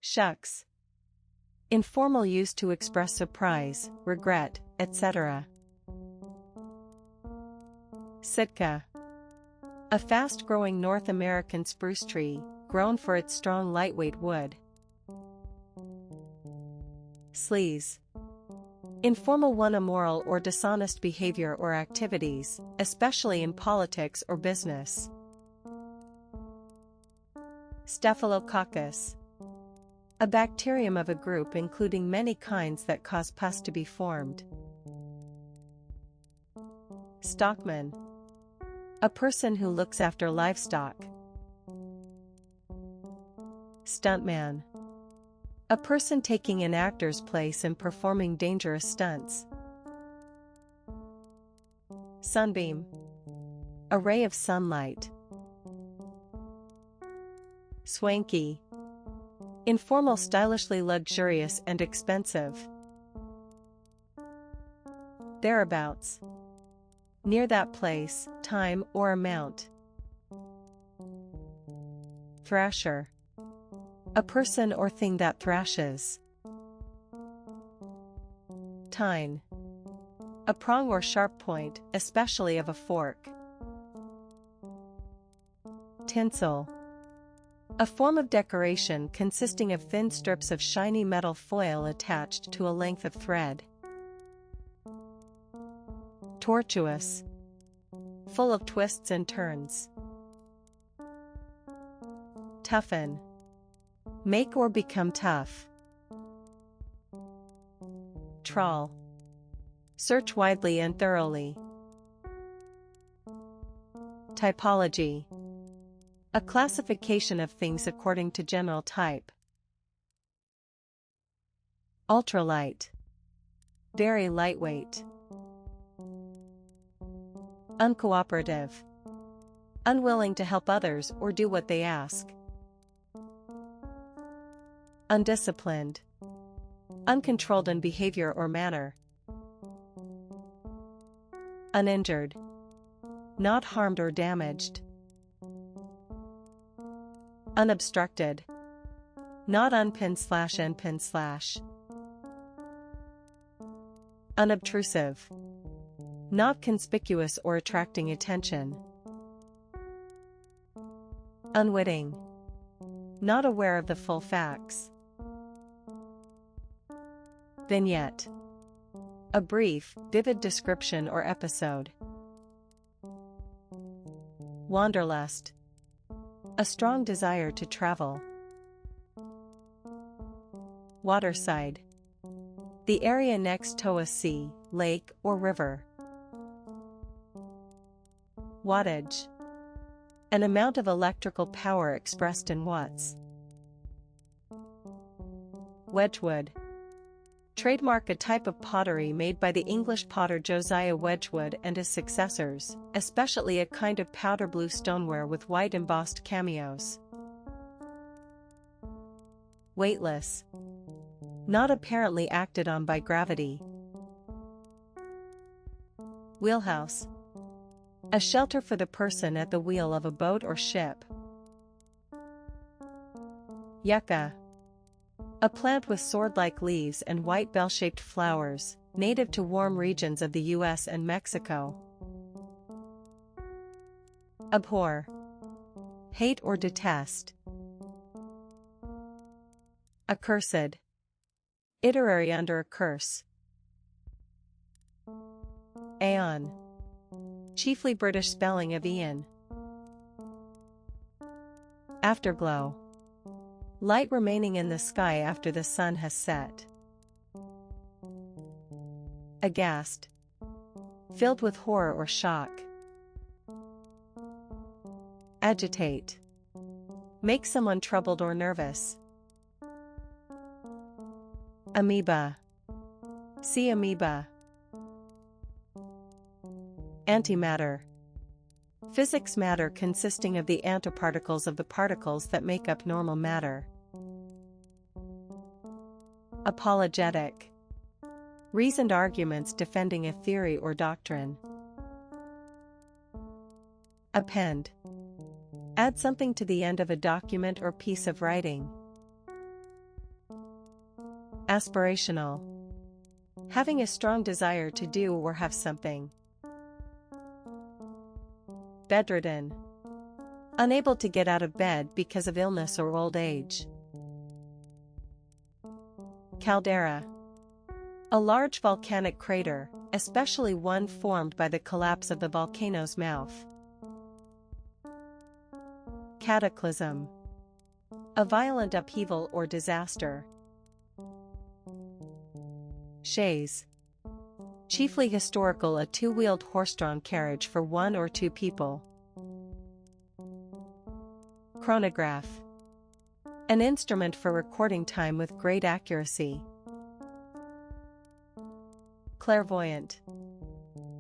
Shucks. Informal use to express surprise, regret, etc. Sitka. A fast-growing North American spruce tree, grown for its strong lightweight wood. Sleaze. Informal one immoral or dishonest behavior or activities, especially in politics or business. Staphylococcus. A bacterium of a group including many kinds that cause pus to be formed. Stockman. A person who looks after livestock. Stuntman. A person taking an actor's place and performing dangerous stunts. Sunbeam. A ray of sunlight. Swanky. Informal, stylishly luxurious and expensive. Thereabouts. Near that place, time, or amount. Thrasher. A person or thing that thrashes. Tine. A prong or sharp point, especially of a fork. Tinsel. A form of decoration consisting of thin strips of shiny metal foil attached to a length of thread. Tortuous. Full of twists and turns. Toughen. Make or become tough. Trawl. Search widely and thoroughly. Typology. A classification of things according to general type. Ultralight. Very lightweight. Uncooperative. Unwilling to help others or do what they ask. Undisciplined. Uncontrolled in behavior or manner. Uninjured. Not harmed or damaged. Unobstructed. Not unpin/npin/. Unobtrusive. Not conspicuous or attracting attention. Unwitting. Not aware of the full facts. Vignette. A brief, vivid description or episode. Wanderlust. A strong desire to travel. Waterside. The area next to a sea, lake, or river. Wattage. An amount of electrical power expressed in watts. Wedgwood. Trademark, a type of pottery made by the English potter Josiah Wedgwood and his successors, especially a kind of powder blue stoneware with white embossed cameos. Weightless. Not apparently acted on by gravity. Wheelhouse. A shelter for the person at the wheel of a boat or ship. Yucca. A plant with sword-like leaves and white bell-shaped flowers, native to warm regions of the US and Mexico. Abhor. Hate or detest. Accursed. Iterary under a curse. Aeon. Chiefly British spelling of Ian. Afterglow. Light remaining in the sky after the sun has set. Aghast. Filled with horror or shock. Agitate. Make someone troubled or nervous. Amoeba. See amoeba. Antimatter. Physics matter consisting of the antiparticles of the particles that make up normal matter. Apologetic. Reasoned arguments defending a theory or doctrine. Append. Add something to the end of a document or piece of writing. Aspirational. Having a strong desire to do or have something. Bedridden. Unable to get out of bed because of illness or old age. Caldera. A large volcanic crater, especially one formed by the collapse of the volcano's mouth. Cataclysm. A violent upheaval or disaster. Chaise. Chiefly historical, a two-wheeled horse-drawn carriage for one or two people. Chronograph. An instrument for recording time with great accuracy. Clairvoyant.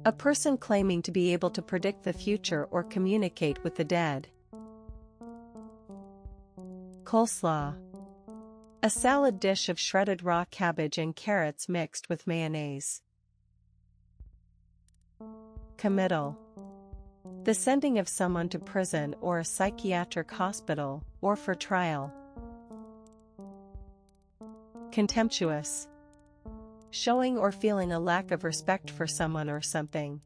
A person claiming to be able to predict the future or communicate with the dead. Coleslaw. A salad dish of shredded raw cabbage and carrots mixed with mayonnaise. Committal. The sending of someone to prison or a psychiatric hospital, or for trial. Contemptuous. Showing or feeling a lack of respect for someone or something.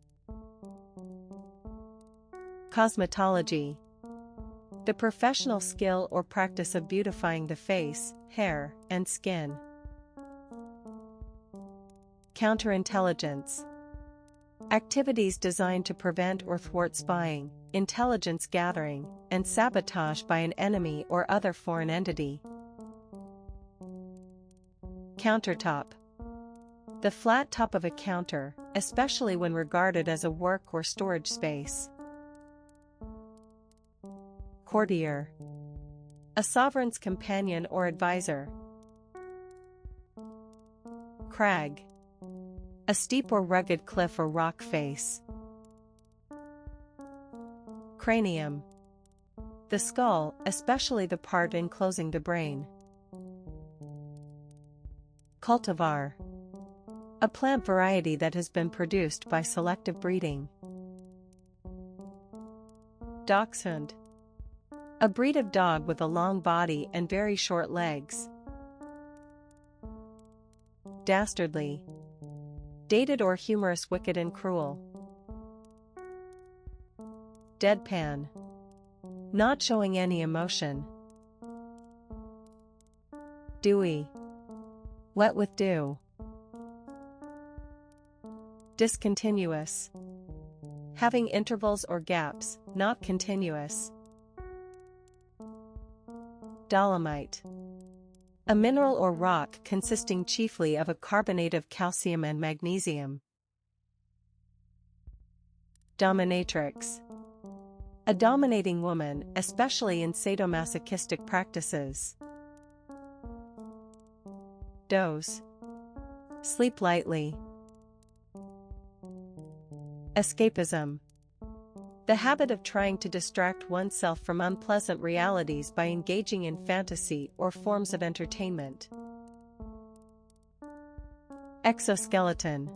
Cosmetology. The professional skill or practice of beautifying the face, hair, and skin. Counterintelligence. Activities designed to prevent or thwart spying, intelligence gathering, and sabotage by an enemy or other foreign entity. Countertop. The flat top of a counter, especially when regarded as a work or storage space. Courtier. A sovereign's companion or advisor. Crag. A steep or rugged cliff or rock face. Cranium. The skull, especially the part enclosing the brain. Cultivar. A plant variety that has been produced by selective breeding. Dachshund. A breed of dog with a long body and very short legs. Dastardly. Dated or humorous, wicked and cruel. Deadpan. Not showing any emotion. Dewy. Wet with dew. Discontinuous. Having intervals or gaps, not continuous. Dolomite. A mineral or rock consisting chiefly of a carbonate of calcium and magnesium. Dominatrix. A dominating woman, especially in sadomasochistic practices. Doze. Sleep lightly. Escapism. The habit of trying to distract oneself from unpleasant realities by engaging in fantasy or forms of entertainment. Exoskeleton.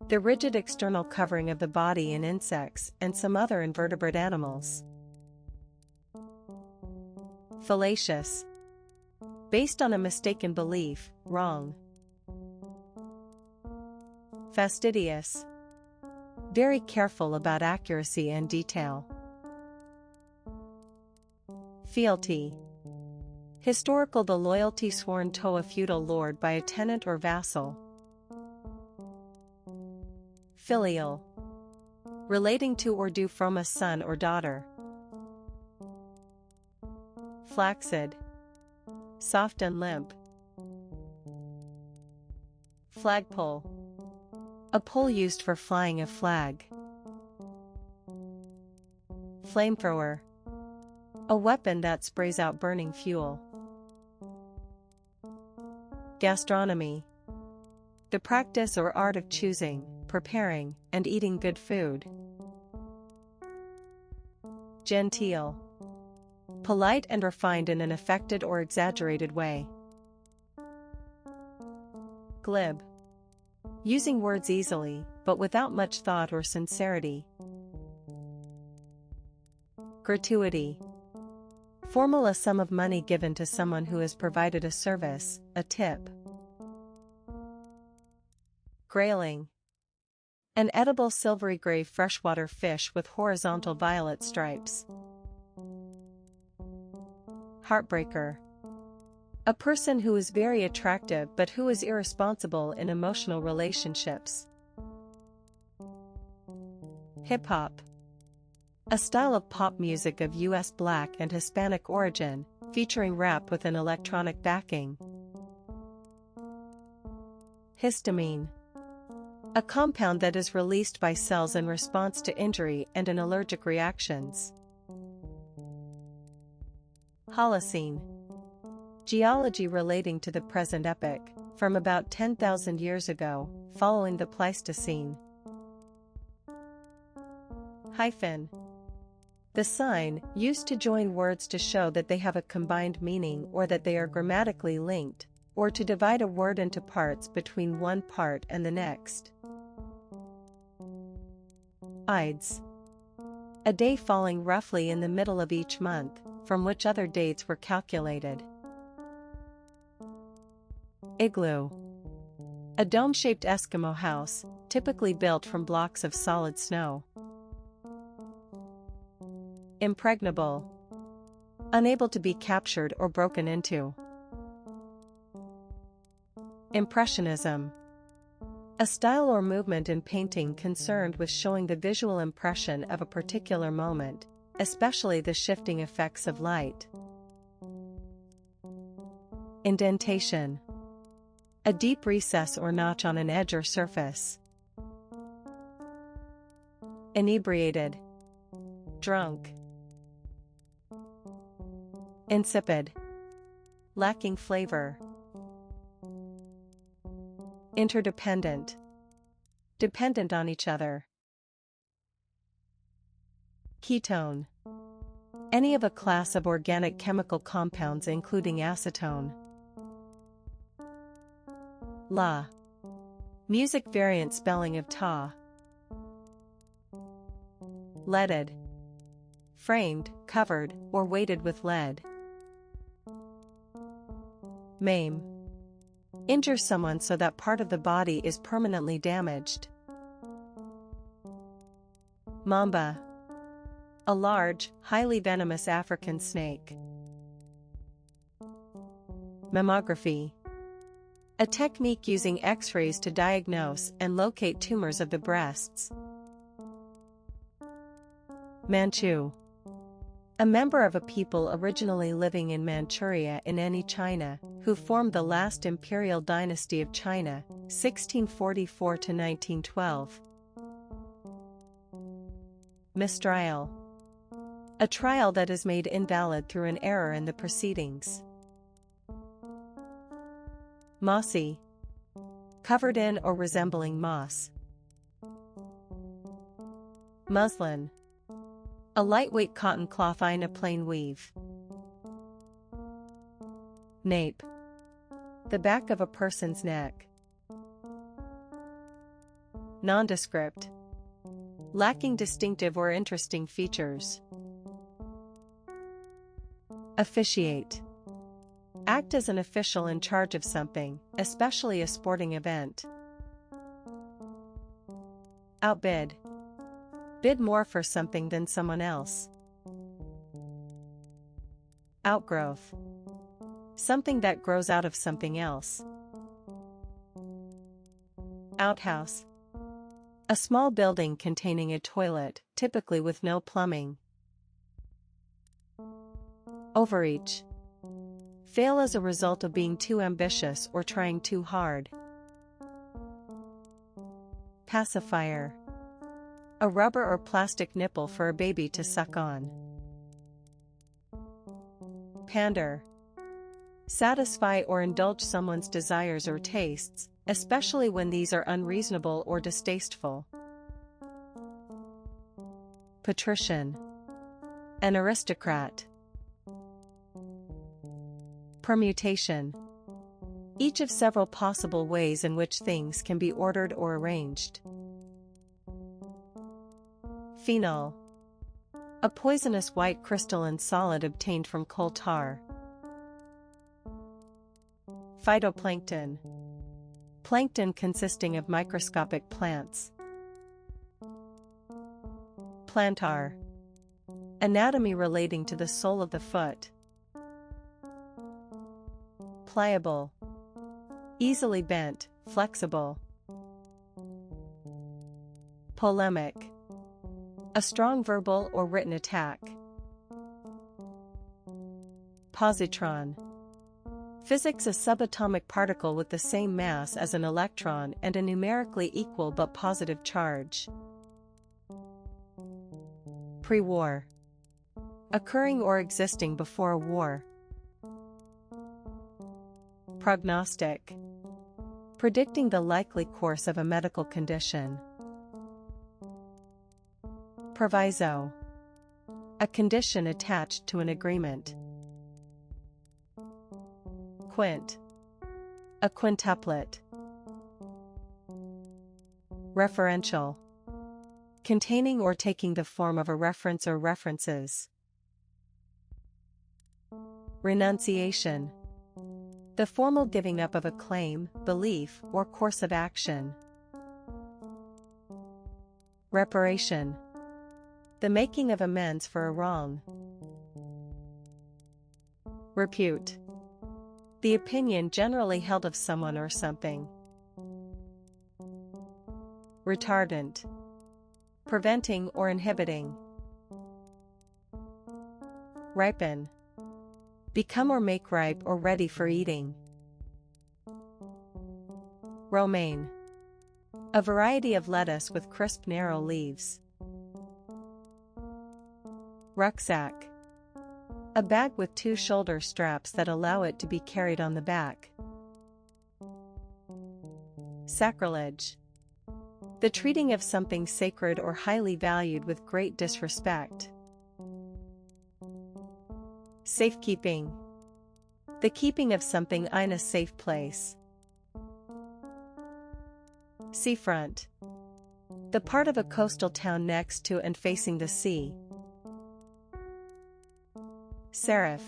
The rigid external covering of the body in insects and some other invertebrate animals. Fallacious. Based on a mistaken belief, wrong. Fastidious. Very careful about accuracy and detail. Fealty. Historical, the loyalty sworn to a feudal lord by a tenant or vassal. Filial. Relating to or due from a son or daughter. Flaccid. Soft and limp. Flagpole. A pole used for flying a flag. Flamethrower. A weapon that sprays out burning fuel. Gastronomy. The practice or art of choosing, preparing, and eating good food. Genteel. Polite and refined in an affected or exaggerated way. Glib. Using words easily, but without much thought or sincerity. Gratuity. Formal, a sum of money given to someone who has provided a service, a tip. Grayling. An edible silvery gray freshwater fish with horizontal violet stripes. Heartbreaker. A person who is very attractive but who is irresponsible in emotional relationships. Hip-hop. A style of pop music of U.S. Black and Hispanic origin, featuring rap with an electronic backing. Histamine. A compound that is released by cells in response to injury and in allergic reactions. Holocene. Geology relating to the present epoch, from about 10,000 years ago, following the Pleistocene. Hyphen. The sign, used to join words to show that they have a combined meaning or that they are grammatically linked, or to divide a word into parts between one part and the next. Ides. A day falling roughly in the middle of each month, from which other dates were calculated. Igloo. A dome-shaped Eskimo house, typically built from blocks of solid snow. Impregnable. Unable to be captured or broken into. Impressionism. A style or movement in painting concerned with showing the visual impression of a particular moment, especially the shifting effects of light. Indentation. A deep recess or notch on an edge or surface. Inebriated. Drunk. Insipid. Lacking flavor. Interdependent. Dependent on each other. Ketone. Any of a class of organic chemical compounds including acetone. La. Music variant spelling of ta. Leaded. Framed, covered, or weighted with lead. Maim. Injure someone so that part of the body is permanently damaged. Mamba. A large, highly venomous African snake. Mammography. A technique using X-rays to diagnose and locate tumors of the breasts. Manchu. A member of a people originally living in Manchuria in Any China, who formed the last imperial dynasty of China, 1644 to 1912. Mistrial. A trial that is made invalid through an error in the proceedings. Mossy. Covered in or resembling moss. Muslin. A lightweight cotton cloth in a plain weave. Nape. The back of a person's neck. Nondescript. Lacking distinctive or interesting features. Officiate. Act as an official in charge of something, especially a sporting event. Outbid. Bid more for something than someone else. Outgrowth. Something that grows out of something else. Outhouse. A small building containing a toilet, typically with no plumbing. Overreach. Fail as a result of being too ambitious or trying too hard. Pacifier. A rubber or plastic nipple for a baby to suck on. Pander. Satisfy or indulge someone's desires or tastes, especially when these are unreasonable or distasteful. Patrician. An aristocrat. Permutation. Each of several possible ways in which things can be ordered or arranged. Phenol. A poisonous white crystalline solid obtained from coal tar. Phytoplankton. Plankton consisting of microscopic plants. Plantar. Anatomy relating to the sole of the foot. Pliable. Easily bent, flexible. Polemic. A strong verbal or written attack. Positron. Physics: a subatomic particle with the same mass as an electron and a numerically equal but positive charge. Pre-war. Occurring or existing before a war. Prognostic. Predicting the likely course of a medical condition. Proviso. A condition attached to an agreement. Quint. A quintuplet. Referential. Containing or taking the form of a reference or references. Renunciation. The formal giving up of a claim, belief, or course of action. Reparation. The making of amends for a wrong. Repute. The opinion generally held of someone or something. Retardant. Preventing or inhibiting. Ripen. Become or make ripe or ready for eating. Romaine. A variety of lettuce with crisp narrow leaves. Rucksack. A bag with two shoulder straps that allow it to be carried on the back. Sacrilege. The treating of something sacred or highly valued with great disrespect. Safekeeping. The keeping of something in a safe place. Seafront. The part of a coastal town next to and facing the sea. Serif.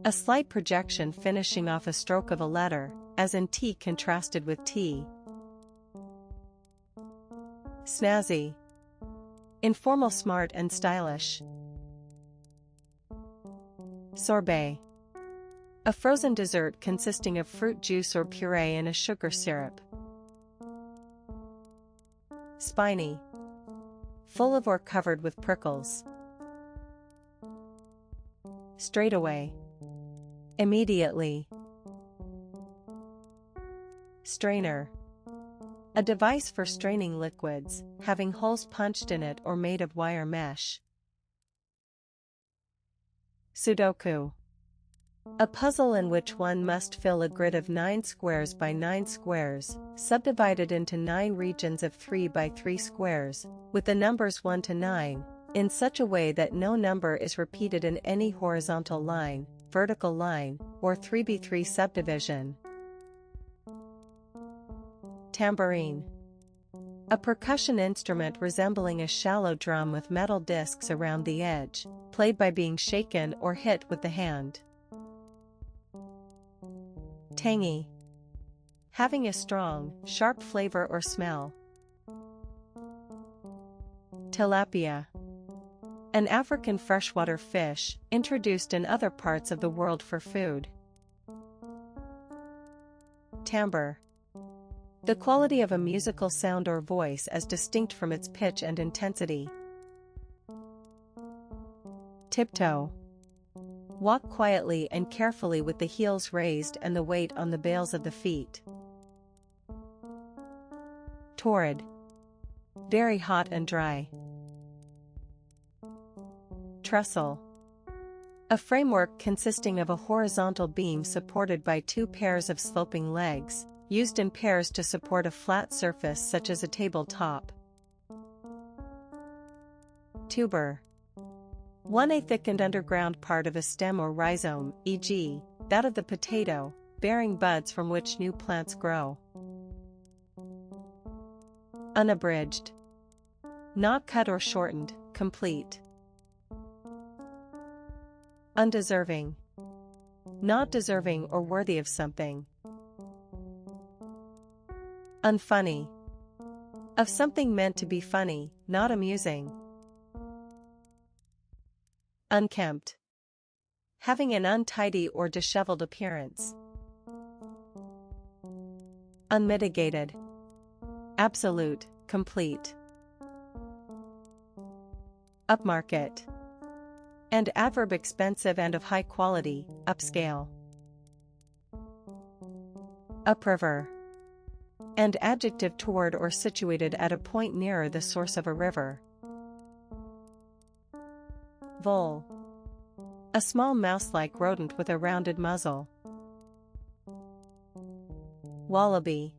A slight projection finishing off a stroke of a letter, as in T contrasted with T. Snazzy. Informal, smart and stylish. Sorbet. A frozen dessert consisting of fruit juice or puree and a sugar syrup. Spiny. Full of or covered with prickles. Straightaway. Immediately. Strainer. A device for straining liquids, having holes punched in it or made of wire mesh. Sudoku. A puzzle in which one must fill a grid of 9 squares by 9 squares, subdivided into 9 regions of 3 by 3 squares, with the numbers 1 to 9, in such a way that no number is repeated in any horizontal line, vertical line, or 3x3 subdivision. Tambourine. A percussion instrument resembling a shallow drum with metal discs around the edge, played by being shaken or hit with the hand. Tangy. Having a strong, sharp flavor or smell. Tilapia. An African freshwater fish, introduced in other parts of the world for food. Timbre. The quality of a musical sound or voice as distinct from its pitch and intensity. Tiptoe. Walk quietly and carefully with the heels raised and the weight on the bales of the feet. Torrid. Very hot and dry. Trestle. A framework consisting of a horizontal beam supported by 2 pairs of sloping legs, used in pairs to support a flat surface such as a tabletop. Tuber. A thickened underground part of a stem or rhizome, e.g., that of the potato, bearing buds from which new plants grow. Unabridged. Not cut or shortened, complete. Undeserving. Not deserving or worthy of something. Unfunny. Of something meant to be funny, not amusing. Unkempt. Having an untidy or disheveled appearance. Unmitigated. Absolute, complete. Upmarket. And adverb expensive and of high quality, upscale. Upriver. And adjective toward or situated at a point nearer the source of a river. Vole. A small mouse-like rodent with a rounded muzzle. Wallaby.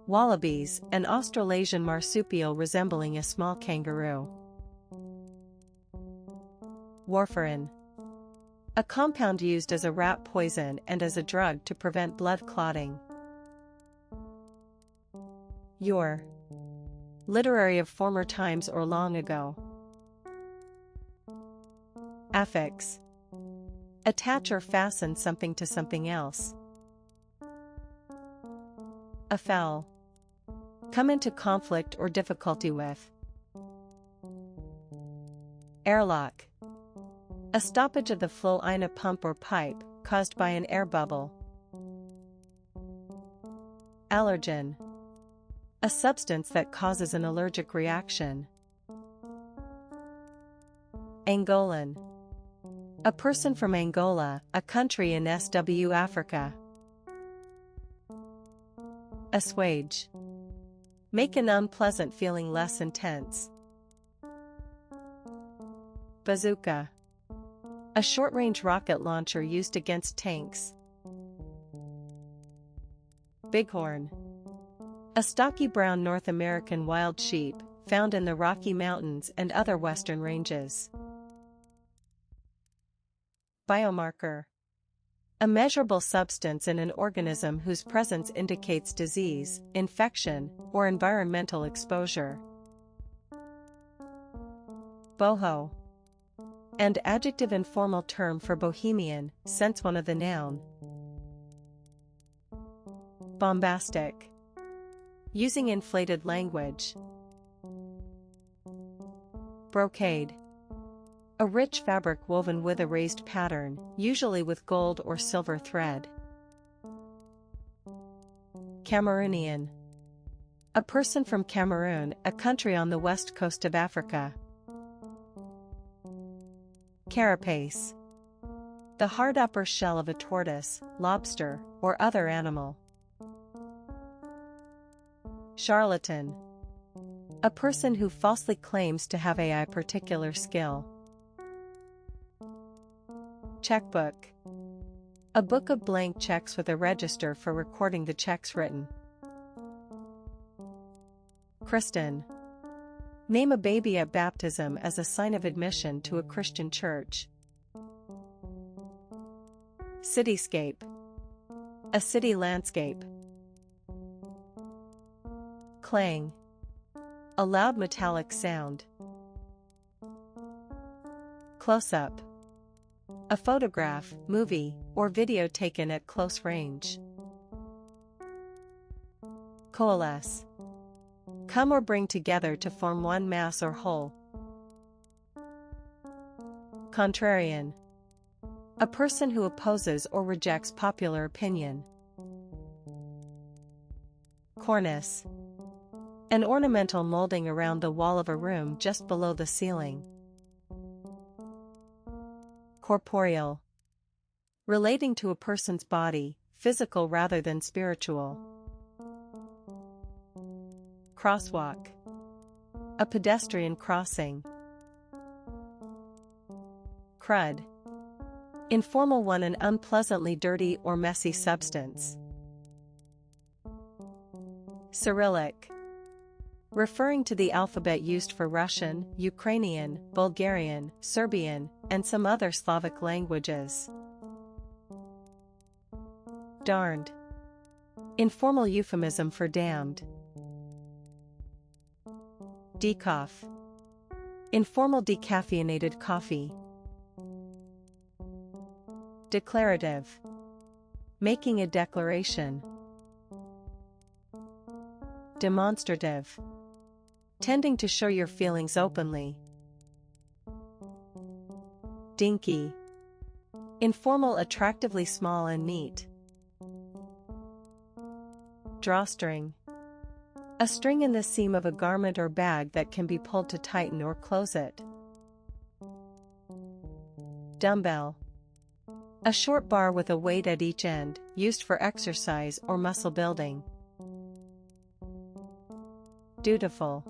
Wallabies, an Australasian marsupial resembling a small kangaroo. Warfarin. A compound used as a rat poison and as a drug to prevent blood clotting. Yore. Literary of former times or long ago. Affix. Attach or fasten something to something else. Afoul. Come into conflict or difficulty with. Airlock. A stoppage of the flow in a pump or pipe, caused by an air bubble. Allergen. A substance that causes an allergic reaction. Angolan. A person from Angola, a country in SW Africa. Assuage. Make an unpleasant feeling less intense. Bazooka. A short-range rocket launcher used against tanks. Bighorn. A stocky brown North American wild sheep, found in the Rocky Mountains and other western ranges. Biomarker. A measurable substance in an organism whose presence indicates disease, infection, or environmental exposure. Boho. And adjective informal term for bohemian, sense one of the noun. Bombastic. Using inflated language. Brocade. A rich fabric woven with a raised pattern, usually with gold or silver thread. Cameroonian. A person from Cameroon, a country on the west coast of Africa. Carapace. The hard upper shell of a tortoise, lobster, or other animal. Charlatan. A person who falsely claims to have a particular skill. Checkbook. A book of blank checks with a register for recording the checks written. Christen. Name a baby at baptism as a sign of admission to a Christian church. Cityscape. A city landscape. Clang. A loud metallic sound. Close-up. A photograph, movie, or video taken at close range. Coalesce. Come or bring together to form one mass or whole. Contrarian. A person who opposes or rejects popular opinion. Cornice. An ornamental molding around the wall of a room just below the ceiling. Corporeal. Relating to a person's body, physical rather than spiritual. Crosswalk. A pedestrian crossing. Crud. Informal one, an unpleasantly dirty or messy substance. Cyrillic. Referring to the alphabet used for Russian, Ukrainian, Bulgarian, Serbian, and some other Slavic languages. Darned. Informal euphemism for damned. Decoff. Informal decaffeinated coffee. Declarative. Making a declaration. Demonstrative. Tending to show your feelings openly. Dinky. Informal, attractively small and neat. Drawstring. A string in the seam of a garment or bag that can be pulled to tighten or close it. Dumbbell. A short bar with a weight at each end, used for exercise or muscle building. Dutiful.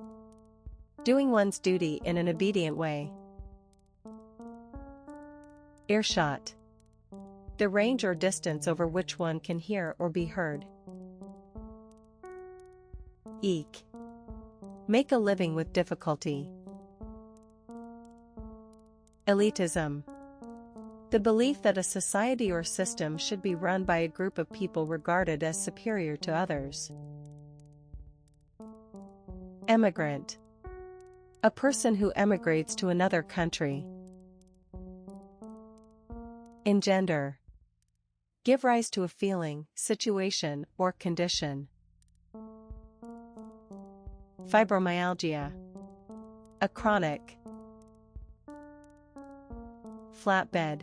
Doing one's duty in an obedient way. Earshot. The range or distance over which one can hear or be heard. Eke. Make a living with difficulty. Elitism. The belief that a society or system should be run by a group of people regarded as superior to others. Emigrant. A person who emigrates to another country. Engender. Give rise to a feeling, situation, or condition. Fibromyalgia. A chronic. Flatbed.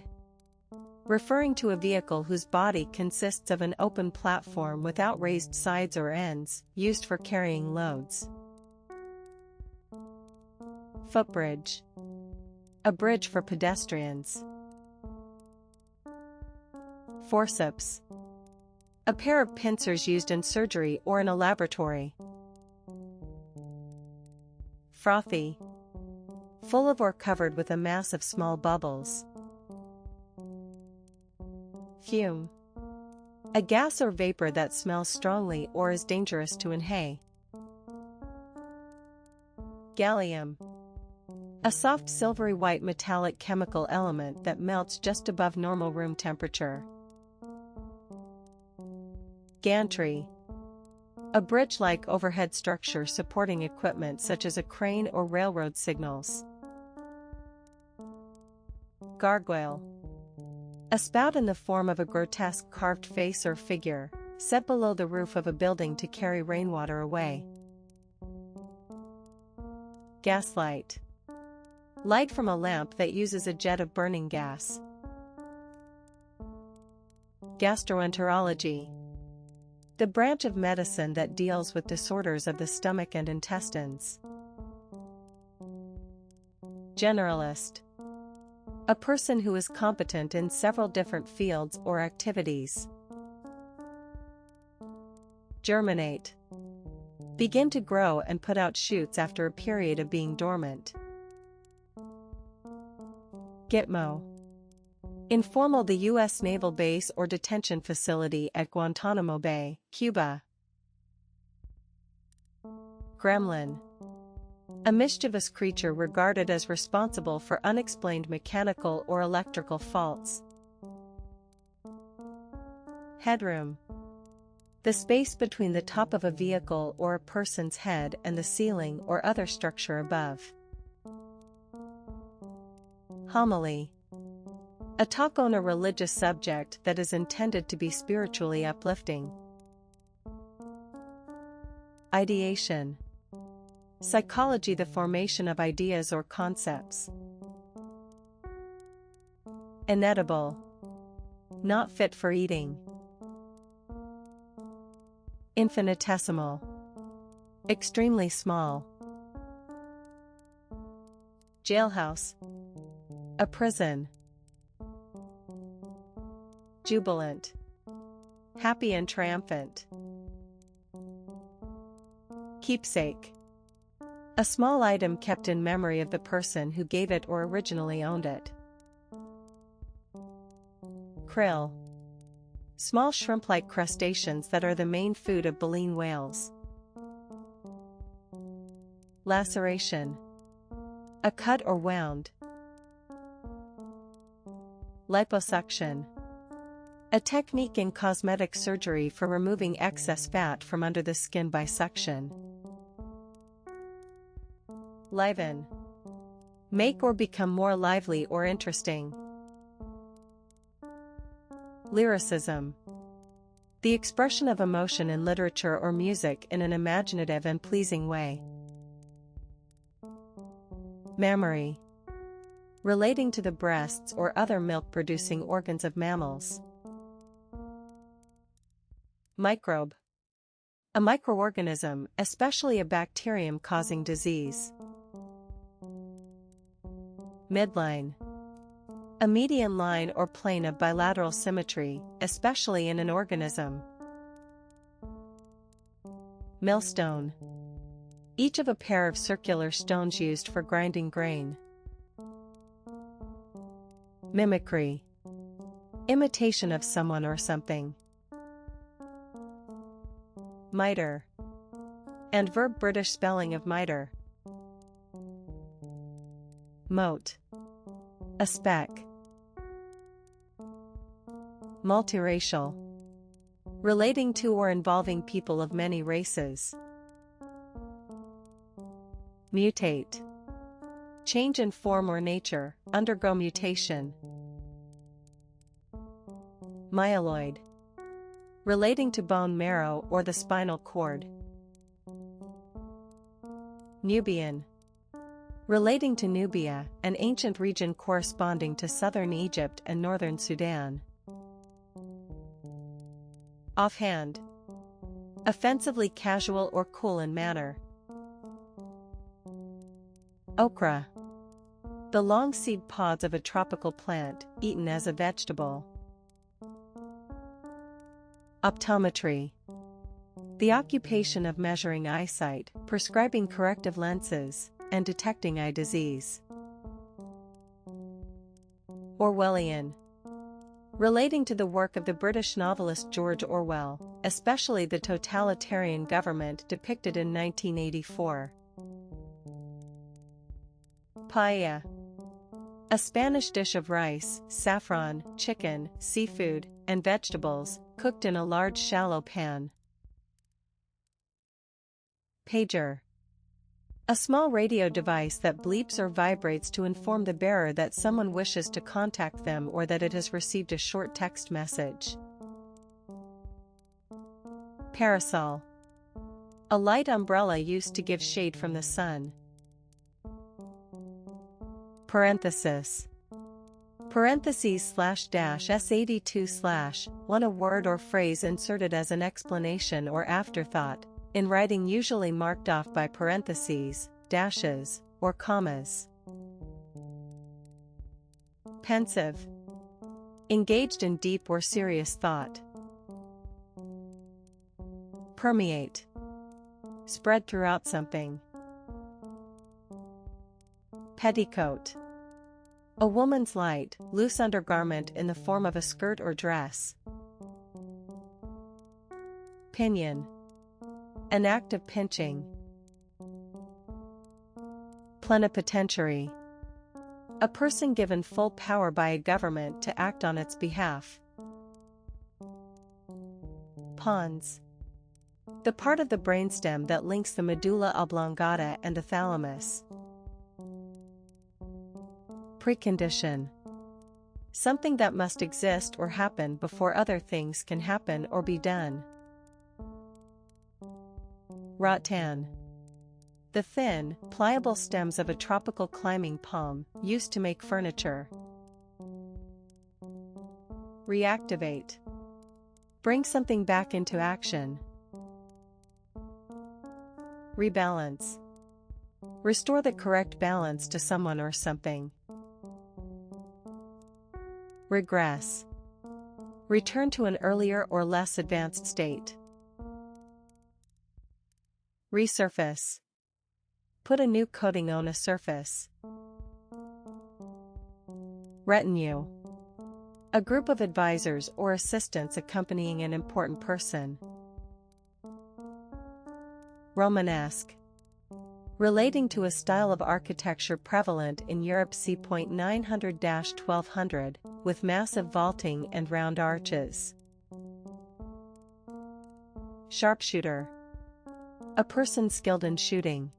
Referring to a vehicle whose body consists of an open platform without raised sides or ends, used for carrying loads. Footbridge. A bridge for pedestrians. Forceps. A pair of pincers used in surgery or in a laboratory. Frothy. Full of or covered with a mass of small bubbles. Fume. A gas or vapor that smells strongly or is dangerous to inhale. Gallium. A soft silvery white metallic chemical element that melts just above normal room temperature. Gantry. A bridge-like overhead structure supporting equipment such as a crane or railroad signals. Gargoyle. A spout in the form of a grotesque carved face or figure, set below the roof of a building to carry rainwater away. Gaslight. Light from a lamp that uses a jet of burning gas. Gastroenterology. The branch of medicine that deals with disorders of the stomach and intestines. Generalist. A person who is competent in several different fields or activities. Germinate. Begin to grow and put out shoots after a period of being dormant. Gitmo. Informal, the U.S. naval base or detention facility at Guantanamo Bay, Cuba. Gremlin. A mischievous creature regarded as responsible for unexplained mechanical or electrical faults. Headroom. The space between the top of a vehicle or a person's head and the ceiling or other structure above. Homily. A talk on a religious subject that is intended to be spiritually uplifting. Ideation. Psychology, the formation of ideas or concepts. Inedible. Not fit for eating. Infinitesimal. Extremely small. Jailhouse. A prison. Jubilant. Happy and triumphant. Keepsake. A small item kept in memory of the person who gave it or originally owned it. Krill. Small shrimp-like crustaceans that are the main food of baleen whales. Laceration. A cut or wound. Liposuction. A technique in cosmetic surgery for removing excess fat from under the skin by suction. Liven. Make or become more lively or interesting. Lyricism. The expression of emotion in literature or music in an imaginative and pleasing way. Mammary. Relating to the breasts or other milk-producing organs of mammals. Microbe. A microorganism, especially a bacterium causing disease. Midline. A median line or plane of bilateral symmetry, especially in an organism. Millstone. Each of a pair of circular stones used for grinding grain. Mimicry. Imitation of someone or something. Miter. And verb British spelling of miter. Mote. A speck. Multiracial. Relating to or involving people of many races. Mutate. Change in form or nature, undergo mutation. Myeloid. Relating to bone marrow or the spinal cord. Nubian. Relating to Nubia, an ancient region corresponding to southern Egypt and northern Sudan. Offhand. Offensively casual or cool in manner. Okra. The long seed pods of a tropical plant, eaten as a vegetable. Optometry. The occupation of measuring eyesight, prescribing corrective lenses, and detecting eye disease. Orwellian. Relating to the work of the British novelist George Orwell, especially the totalitarian government depicted in 1984. Paella. A Spanish dish of rice, saffron, chicken, seafood, and vegetables, cooked in a large shallow pan. Pager. A small radio device that bleeps or vibrates to inform the bearer that someone wishes to contact them or that it has received a short text message. Parasol. A light umbrella used to give shade from the sun. Parenthesis. Parentheses /dash s82 / a word or phrase inserted as an explanation or afterthought, in writing usually marked off by parentheses, dashes, or commas. Pensive. Engaged in deep or serious thought. Permeate. Spread throughout something. Petticoat. A woman's light, loose undergarment in the form of a skirt or dress. Pinion. An act of pinching. Plenipotentiary. A person given full power by a government to act on its behalf. Pons. The part of the brainstem that links the medulla oblongata and the thalamus. Precondition. Something that must exist or happen before other things can happen or be done. Rattan. The thin, pliable stems of a tropical climbing palm, used to make furniture. Reactivate. Bring something back into action. Rebalance. Restore the correct balance to someone or something. Regress. Return to an earlier or less advanced state. Resurface. Put a new coating on a surface. Retinue. A group of advisors or assistants accompanying an important person. Romanesque. Relating to a style of architecture prevalent in Europe c. 900-1200, with massive vaulting and round arches. Sharpshooter. A person skilled in shooting.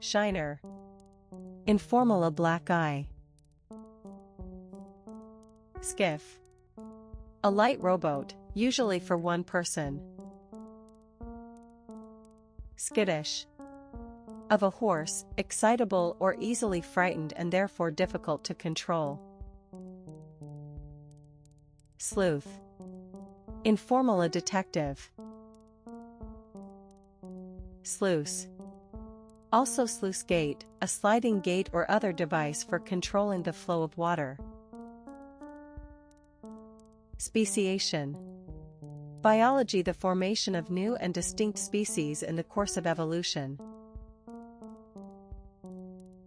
Shiner. Informal, a black eye. Skiff. A light rowboat, usually for one person. Skittish. Of a horse, excitable or easily frightened and therefore difficult to control. Sleuth. Informal, a detective. Sluice. Also sluice gate, a sliding gate or other device for controlling the flow of water. Speciation. Biology, the formation of new and distinct species in the course of evolution.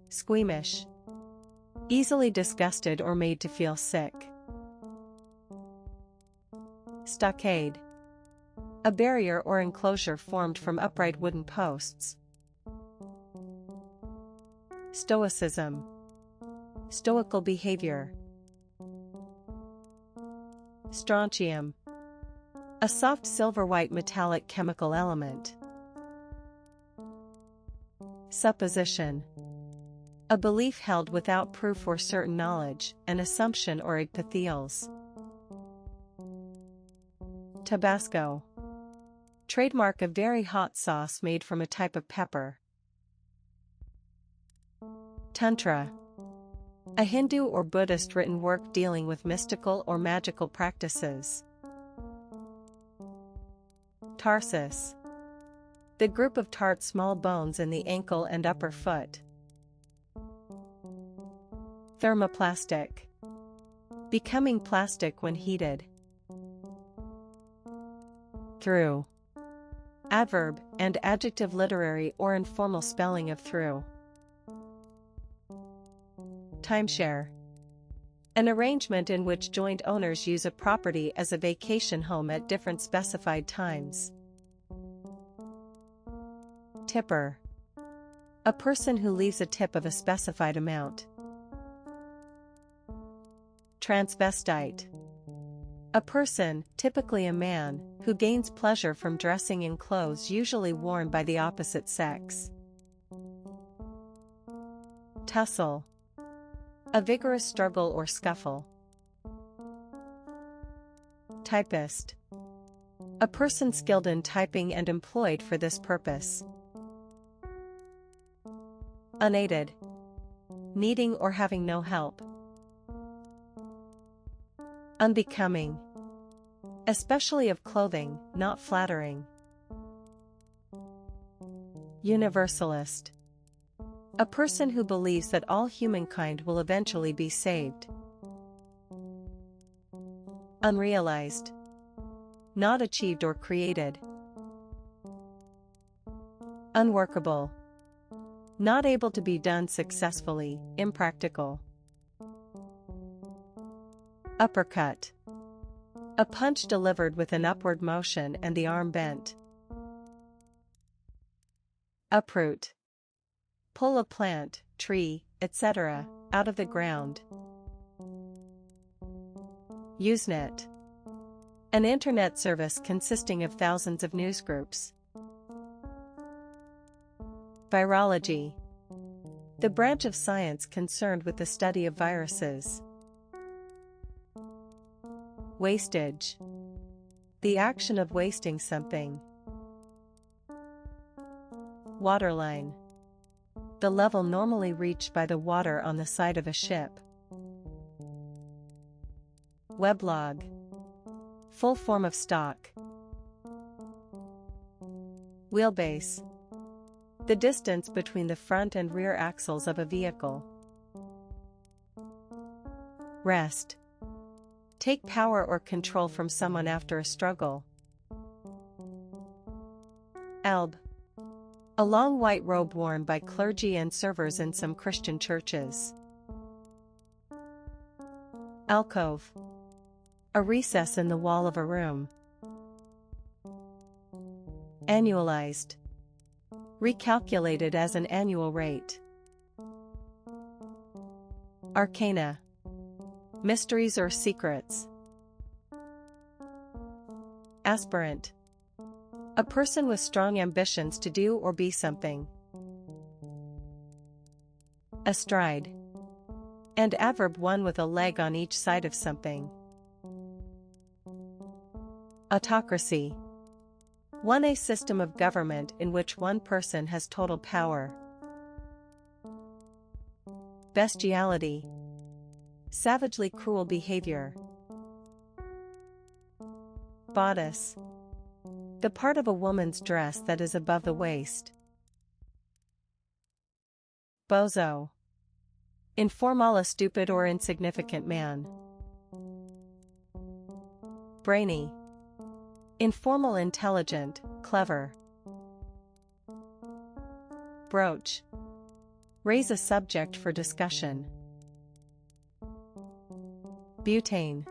Squeamish. Easily disgusted or made to feel sick. Stockade. A barrier or enclosure formed from upright wooden posts. Stoicism. Stoical behavior. Strontium. A soft silver-white metallic chemical element. Supposition. A belief held without proof or certain knowledge, an assumption or hypothesis. Tabasco. Trademark, a very hot sauce made from a type of pepper. Tantra. A Hindu or Buddhist written work dealing with mystical or magical practices. Tarsus. The group of tart small bones in the ankle and upper foot. Thermoplastic. Becoming plastic when heated. Through. Adverb and adjective, literary or informal spelling of through. Timeshare. An arrangement in which joint owners use a property as a vacation home at different specified times. Tipper. A person who leaves a tip of a specified amount. Transvestite. A person, typically a man, who gains pleasure from dressing in clothes usually worn by the opposite sex. Tussle. A vigorous struggle or scuffle. Typist. A person skilled in typing and employed for this purpose. Unaided. Needing or having no help. Unbecoming. Especially of clothing, not flattering. Universalist. A person who believes that all humankind will eventually be saved. Unrealized. Not achieved or created. Unworkable. Not able to be done successfully, impractical. Uppercut. A punch delivered with an upward motion and the arm bent. Uproot. Pull a plant, tree, etc., out of the ground. Usenet. An internet service consisting of thousands of newsgroups. Virology. The branch of science concerned with the study of viruses. Wastage. The action of wasting something. Waterline. The level normally reached by the water on the side of a ship. Weblog. Full form of stock. Wheelbase. The distance between the front and rear axles of a vehicle. Wrest. Take power or control from someone after a struggle. Alb. A long white robe worn by clergy and servers in some Christian churches. Alcove. A recess in the wall of a room. Annualized. Recalculated as an annual rate. Arcana. Mysteries or secrets. Aspirant. A person with strong ambitions to do or be something. Astride. And adverb, one with a leg on each side of something. Autocracy. 1. A system of government in which one person has total power. Bestiality. Savagely cruel behavior. Bodice. The part of a woman's dress that is above the waist. Bozo. Informal, a stupid or insignificant man. Brainy. Informal, intelligent, clever. Broach. Raise a subject for discussion. Butane.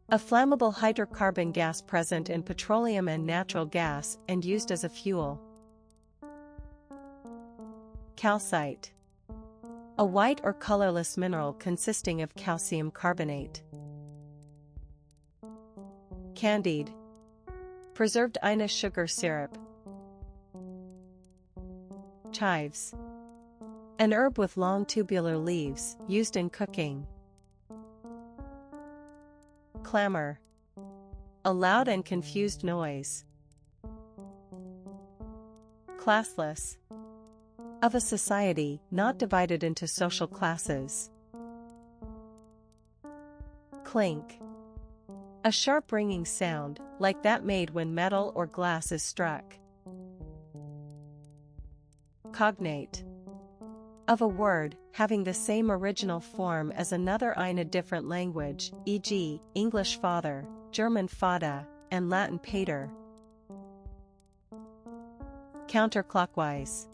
A flammable hydrocarbon gas present in petroleum and natural gas and used as a fuel. Calcite. A white or colorless mineral consisting of calcium carbonate. Candied. Preserved Ina sugar syrup. Chives. An herb with long tubular leaves, used in cooking. Clamor. A loud and confused noise. Classless. Of a society not divided into social classes. Clink. A sharp ringing sound, like that made when metal or glass is struck. Cognate. Of a word, having the same original form as another in a different language, e.g., English father, German Vater, and Latin pater. Counterclockwise.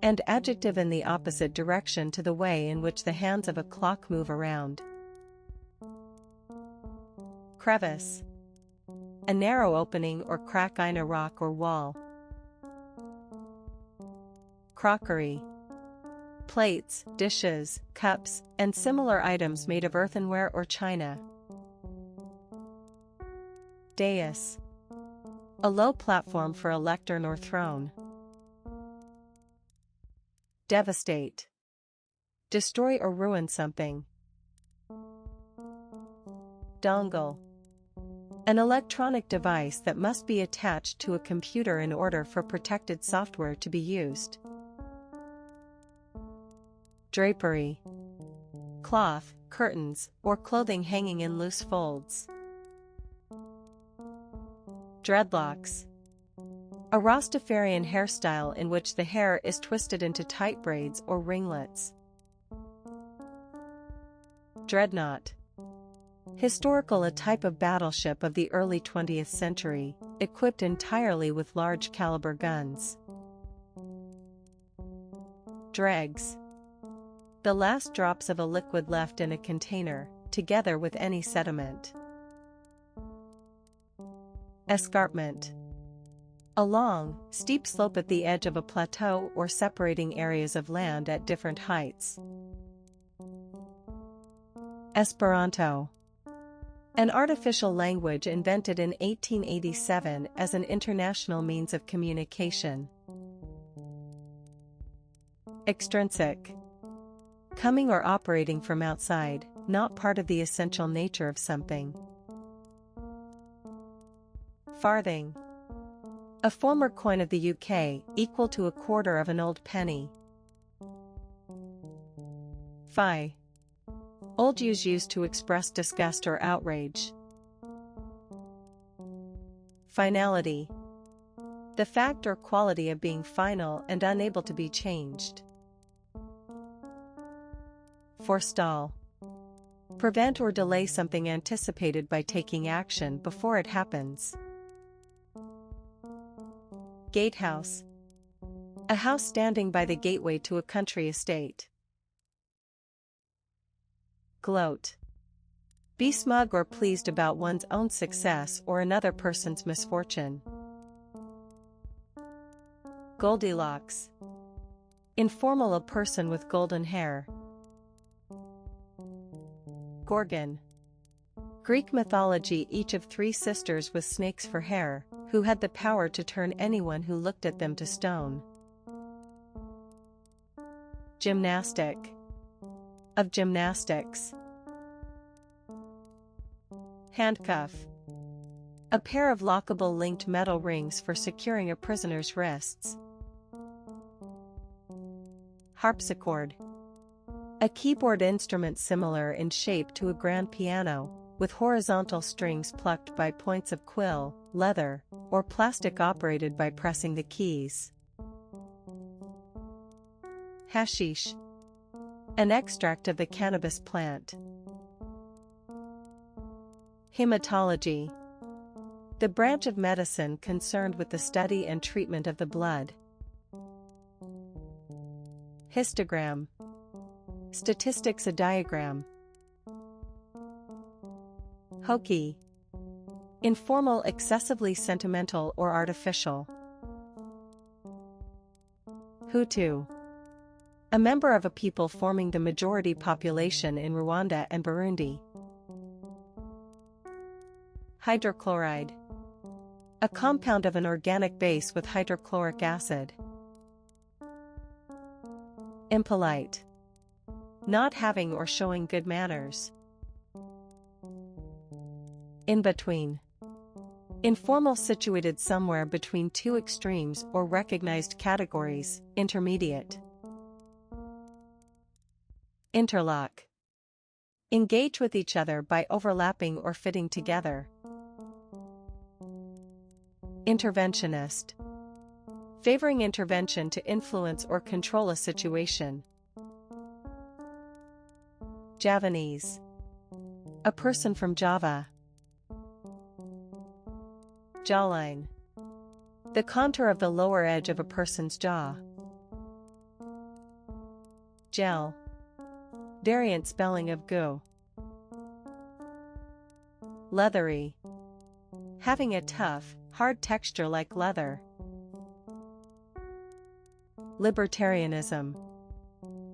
And adjective in the opposite direction to the way in which the hands of a clock move around. Crevice. A narrow opening or crack in a rock or wall. Crockery. Plates, dishes, cups, and similar items made of earthenware or china. Dais. A low platform for a lectern or throne. Devastate. Destroy or ruin something. Dongle. An electronic device that must be attached to a computer in order for protected software to be used. Drapery. Cloth, curtains, or clothing hanging in loose folds. Dreadlocks. A Rastafarian hairstyle in which the hair is twisted into tight braids or ringlets. Dreadnought. Historical, a type of battleship of the early 20th century, equipped entirely with large caliber guns. Dregs. The last drops of a liquid left in a container, together with any sediment. Escarpment. A long, steep slope at the edge of a plateau or separating areas of land at different heights. Esperanto. An artificial language invented in 1887 as an international means of communication. Extrinsic. Coming or operating from outside, not part of the essential nature of something. Farthing. A former coin of the UK, equal to a quarter of an old penny. Fie. Old used to express disgust or outrage. Finality. The fact or quality of being final and unable to be changed. Forestall. Prevent or delay something anticipated by taking action before it happens. Gatehouse. A house standing by the gateway to a country estate. Gloat. Be smug or pleased about one's own success or another person's misfortune. Goldilocks. Informal, a person with golden hair. Gorgon. Greek mythology, each of 3 sisters with snakes for hair, who had the power to turn anyone who looked at them to stone. Gymnastic. Of gymnastics. Handcuff. A pair of lockable linked metal rings for securing a prisoner's wrists. Harpsichord. A keyboard instrument similar in shape to a grand piano, with horizontal strings plucked by points of quill, leather, or plastic operated by pressing the keys. Hashish. An extract of the cannabis plant. Hematology. The branch of medicine concerned with the study and treatment of the blood. Histogram. Statistics. A diagram. Hokey. Informal, excessively sentimental or artificial. Hutu. A member of a people forming the majority population in Rwanda and Burundi. Hydrochloride. A compound of an organic base with hydrochloric acid. Impolite. Not having or showing good manners. In between. Informal, situated somewhere between two extremes or recognized categories, intermediate. Interlock. Engage with each other by overlapping or fitting together. Interventionist. Favoring intervention to influence or control a situation. Javanese. A person from Java. Jawline. The contour of the lower edge of a person's jaw. Gel. Variant spelling of goo. Leathery. Having a tough, hard texture like leather. Libertarianism.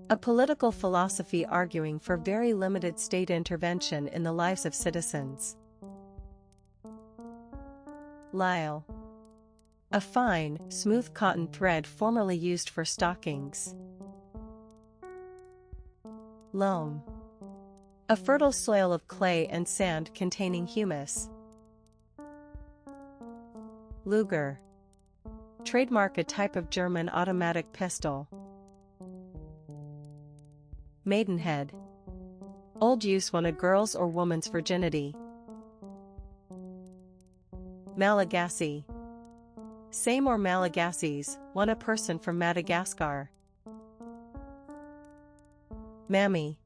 A political philosophy arguing for very limited state intervention in the lives of citizens. Lisle. A fine, smooth cotton thread formerly used for stockings. Loam. A fertile soil of clay and sand containing humus. Luger. Trademark, a type of German automatic pistol. Maidenhead. Old use when a girl's or woman's virginity. Malagasy. Same or Malagasys, one a person from Madagascar. Mammy.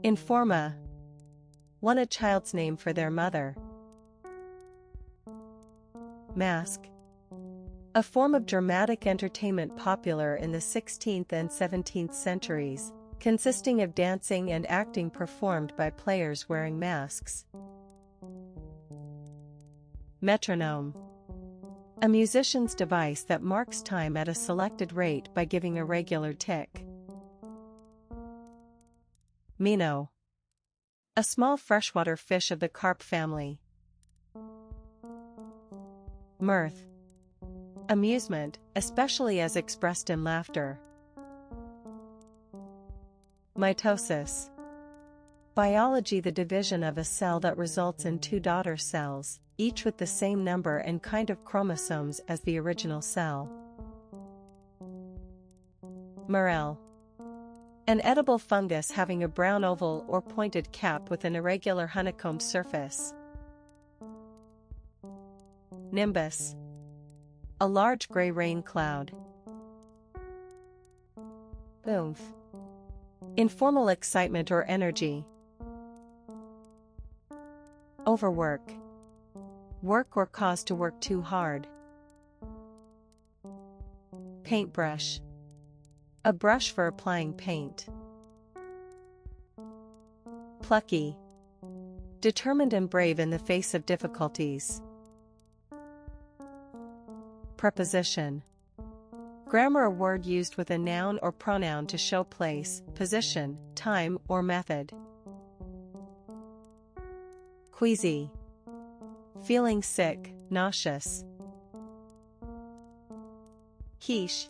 Informa. One a child's name for their mother. Mask. A form of dramatic entertainment popular in the 16th and 17th centuries, consisting of dancing and acting performed by players wearing masks. Metronome. A musician's device that marks time at a selected rate by giving a regular tick. Minnow. A small freshwater fish of the carp family. Mirth. Amusement, especially as expressed in laughter. Mitosis. Biology, the division of a cell that results in two daughter cells, each with the same number and kind of chromosomes as the original cell. Morel. An edible fungus having a brown oval or pointed cap with an irregular honeycomb surface. Nimbus. A large gray rain cloud. Oomph. Informal excitement or energy. Overwork. Work or cause to work too hard. Paintbrush. A brush for applying paint. Plucky. Determined and brave in the face of difficulties. Preposition. Grammar, a word used with a noun or pronoun to show place, position, time, or method. Queasy. Feeling sick, nauseous. Quiche.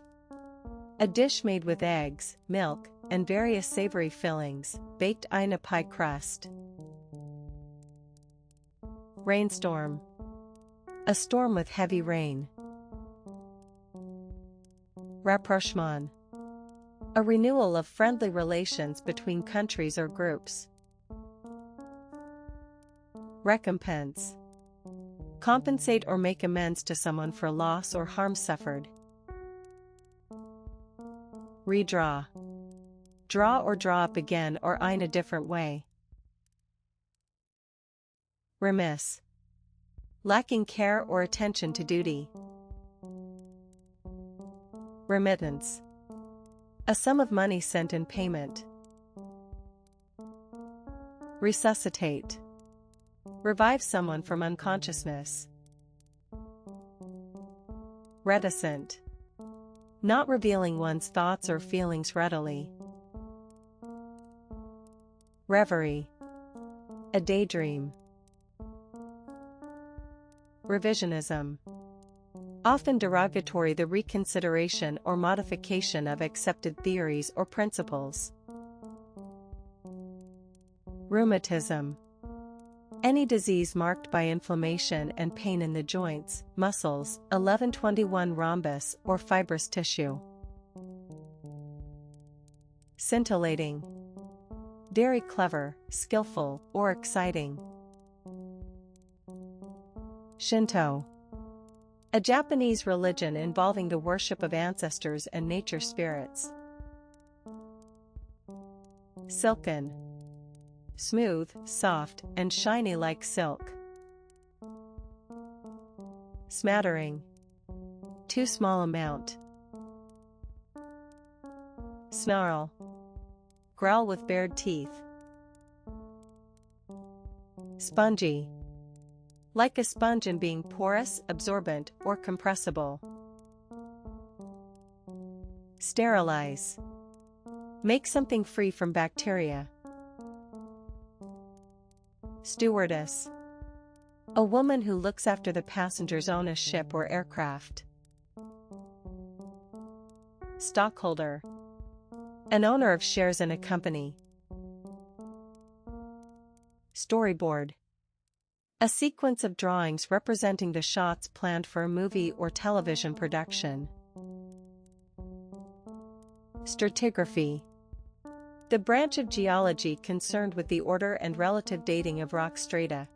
A dish made with eggs, milk, and various savory fillings, baked in a pie crust. Rainstorm. A storm with heavy rain. Rapprochement. A renewal of friendly relations between countries or groups. Recompense. Compensate or make amends to someone for loss or harm suffered. Redraw. Draw or draw up again or in a different way. Remiss. Lacking care or attention to duty. Remittance. A sum of money sent in payment. Resuscitate. Revive someone from unconsciousness. Reticent. Not revealing one's thoughts or feelings readily. Reverie. A daydream. Revisionism. Often derogatory, the reconsideration or modification of accepted theories or principles. Rheumatism. Any disease marked by inflammation and pain in the joints, muscles, 1121 rhombus, or fibrous tissue. Scintillating. Very clever, skillful, or exciting. Shinto. A Japanese religion involving the worship of ancestors and nature spirits. Silken. Smooth, soft, and shiny like silk. Smattering. Too small amount. Snarl. Growl with bared teeth. Spongy. Like a sponge in being porous, absorbent, or compressible. Sterilize. Make something free from bacteria. Stewardess. A woman who looks after the passengers on a ship or aircraft. Stockholder. An owner of shares in a company. Storyboard. A sequence of drawings representing the shots planned for a movie or television production. Stratigraphy. The branch of geology concerned with the order and relative dating of rock strata.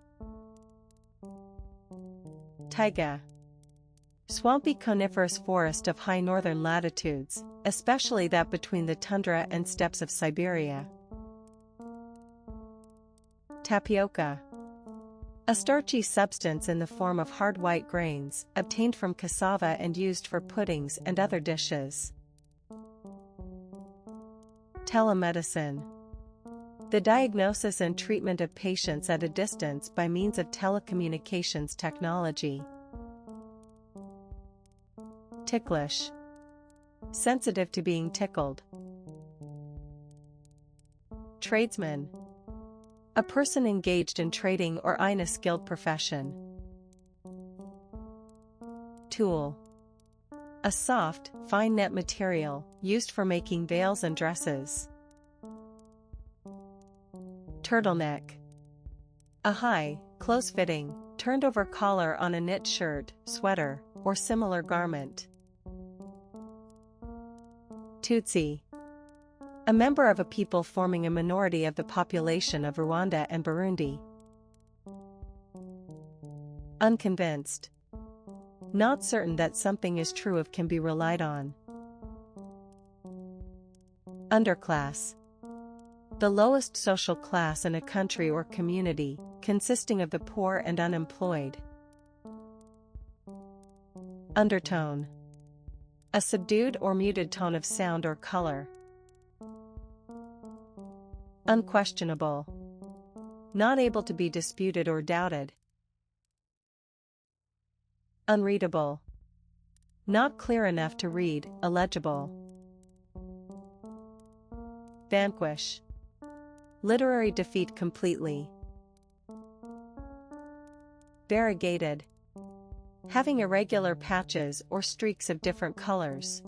Taiga. Swampy coniferous forest of high northern latitudes, especially that between the tundra and steppes of Siberia. Tapioca. A starchy substance in the form of hard white grains, obtained from cassava and used for puddings and other dishes. Telemedicine. The diagnosis and treatment of patients at a distance by means of telecommunications technology. Ticklish. Sensitive to being tickled. Tradesman. A person engaged in trading or in a skilled profession. Tulle. A soft, fine net material, used for making veils and dresses. Turtleneck. A high, close-fitting, turned-over collar on a knit shirt, sweater, or similar garment. Tutsi. A member of a people forming a minority of the population of Rwanda and Burundi. Unconvinced. Not certain that something is true if can be relied on. Underclass. The lowest social class in a country or community, consisting of the poor and unemployed. Undertone. A subdued or muted tone of sound or color. Unquestionable. Not able to be disputed or doubted. Unreadable. Not clear enough to read, illegible. Vanquish. Literary defeat completely. Variegated. Having irregular patches or streaks of different colors.